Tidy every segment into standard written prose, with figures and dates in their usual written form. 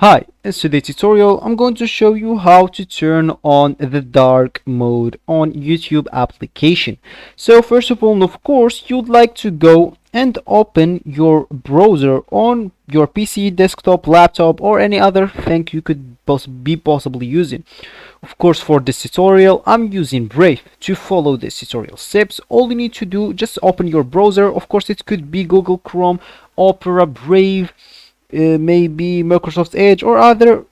Hi, in today's tutorial I'm going to show you how to turn on the dark mode on YouTube application. So first of all, of course, you'd like to go and open your browser on your PC, desktop, laptop, or any other thing you could be possibly using. Of course, for this tutorial I'm using Brave. To follow this tutorial steps, all you need to do, just open your browser. Of course, it could be Google Chrome, Opera, Brave, maybe Microsoft Edge or other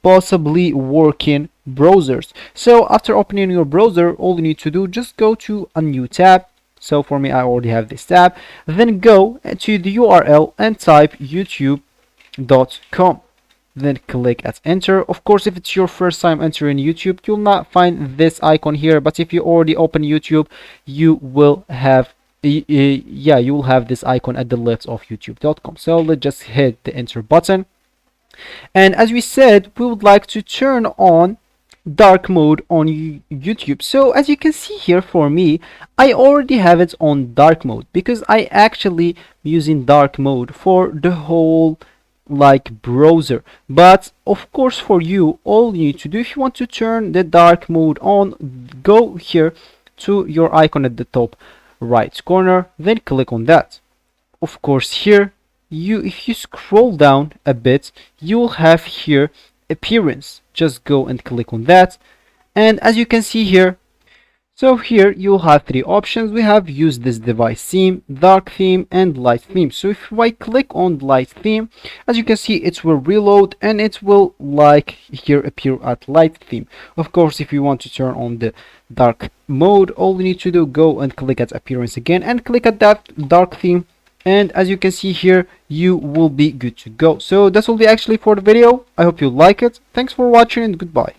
possibly working browsers. So after opening your browser, all you need to do, just go to a new tab. So for me, I already have this tab. Then go to the URL and type youtube.com. Then click at enter. Of course, if it's your first time entering YouTube, you'll not find this icon here, but if you already open YouTube, you will have you will have this icon at the left of youtube.com. So let's just hit the enter button, and as we said, we would like to turn on dark mode on YouTube. So as you can see here, for me, I already have it on dark mode because I actually using dark mode for the whole browser. But of course, for you, all you need to do, if you want to turn the dark mode on, go here to your icon at the top right corner, then click on that. Of course, here if you scroll down a bit, you'll have here appearance. Just go and click on that, and as you can see here, so here you'll have three options. We have use this device theme, dark theme, and light theme. So if I click on light theme, as you can see, it will reload and it will here appear at light theme. Of course, if you want to turn on the dark mode, all you need to do, go and click at appearance again and click at that dark theme, and as you can see here, you will be good to go. So that's all actually for the video. I hope you like it. Thanks for watching and goodbye.